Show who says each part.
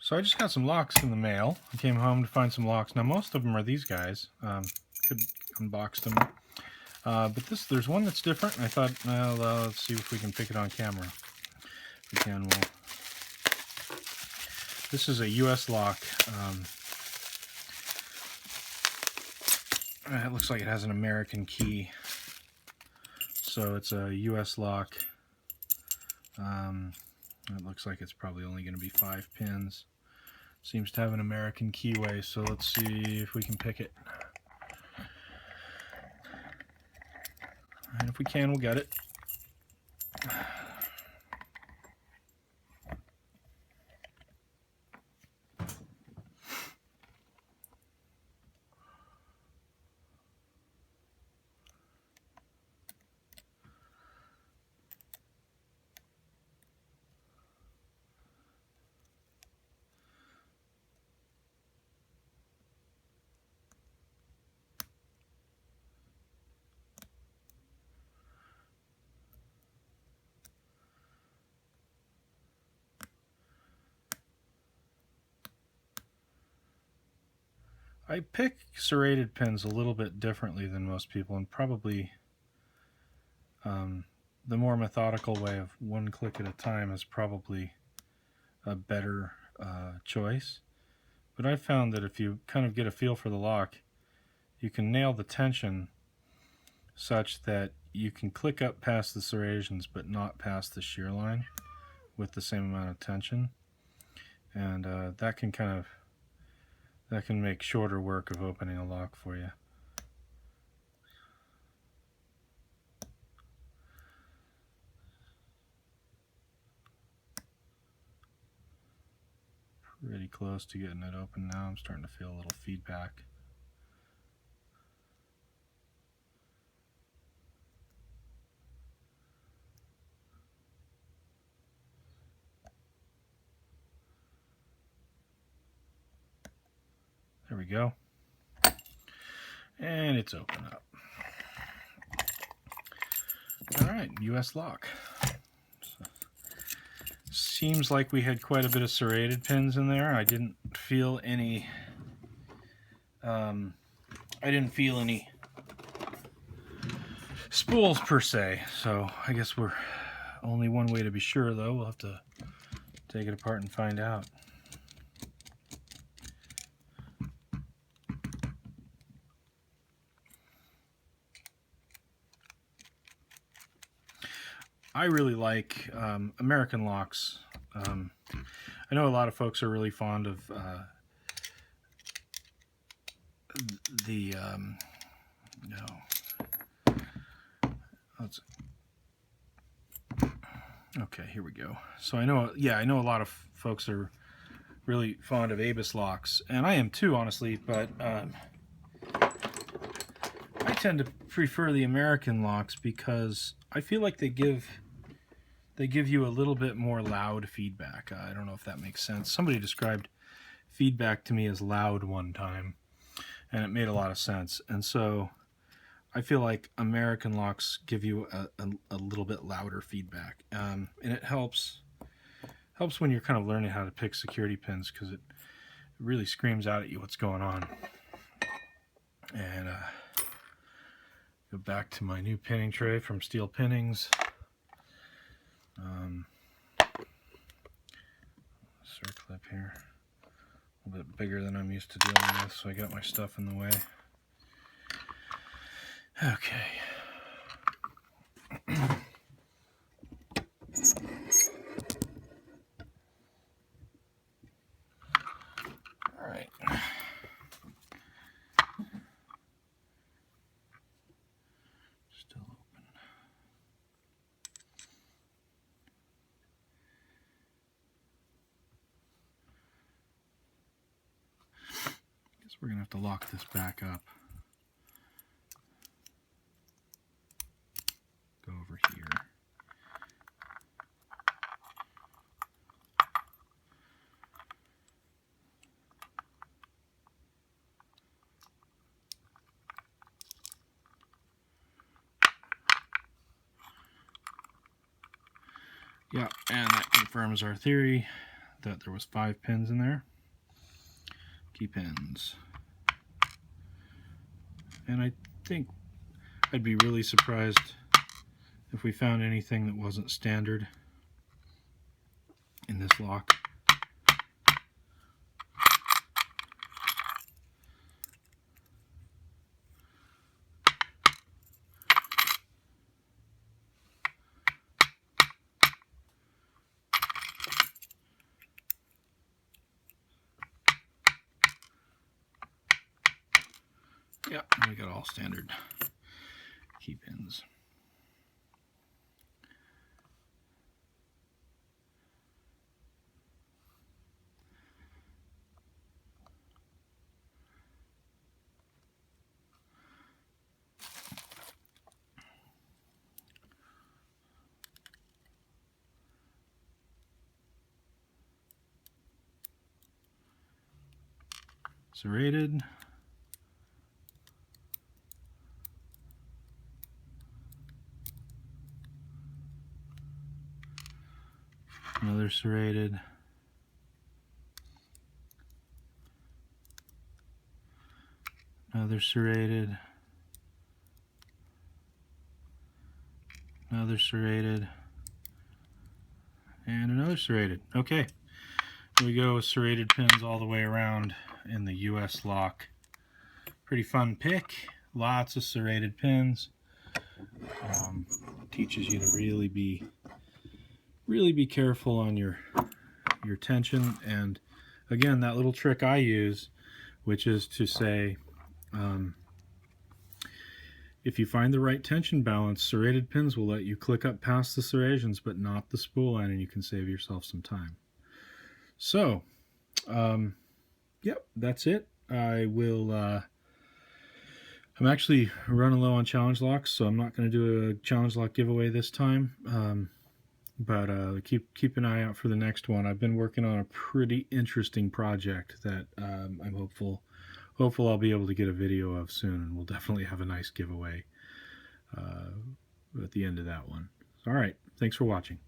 Speaker 1: So I just got some locks in the mail. I came home to find some locks. Now most of them are these guys. Could unbox them. But there's one that's different, and I thought, well, let's see if we can pick it on camera. If we can, we'll... This is a US lock. It looks like it has an American key. So it's a US lock. It looks like it's probably only going to be 5 pins. Seems to have an American keyway, so let's see if we can pick it. And if we can, we'll get it. I pick serrated pins a little bit differently than most people, and probably the more methodical way of one click at a time is probably a better choice. But I've found that if you kind of get a feel for the lock, you can nail the tension such that you can click up past the serrations but not past the shear line with the same amount of tension. And that can make shorter work of opening a lock for you. Pretty close to getting it open now. I'm starting to feel a little feedback. There we go. And it's open up. Alright, US lock. So, seems like we had quite a bit of serrated pins in there. I didn't feel any spools per se, so I guess we're only one way to be sure, though. We'll have to take it apart and find out. I really like American locks. I know a lot of folks are really fond of okay, here we go. So I know a lot of folks are really fond of Abus locks, and I am too, honestly, but I tend to prefer the American locks because I feel like they give you a little bit more loud feedback. I don't know if that makes sense. Somebody described feedback to me as loud one time, and it made a lot of sense. And so I feel like American locks give you a little bit louder feedback, and it helps when you're kind of learning how to pick security pins, because it really screams out at you what's going on. And go back to my new pinning tray from Steel Pinnings. Circlip here, a little bit bigger than I'm used to dealing with, so I got my stuff in the way. Okay. All right. Still open. Guess we're gonna have to lock this back up. Go over here. Yeah, and that confirms our theory that there was 5 pins in there. Key pins. And I think I'd be really surprised if we found anything that wasn't standard in this lock. Yeah, we got all standard key pins. Serrated. Another serrated. Another serrated. Another serrated. And another serrated. Okay. Here we go with serrated pins all the way around in the US lock. Pretty fun pick. Lots of serrated pins. Teaches you to really be careful on your tension. And again, that little trick I use, which is to say, if you find the right tension balance, serrated pins will let you click up past the serrations but not the spool end, and you can save yourself some time. So, yep, that's it. I'm actually running low on challenge locks, so I'm not going to do a challenge lock giveaway this time. But keep an eye out for the next one. I've been working on a pretty interesting project that I'm hopeful I'll be able to get a video of soon, and we'll definitely have a nice giveaway at the end of that one. All right, thanks for watching.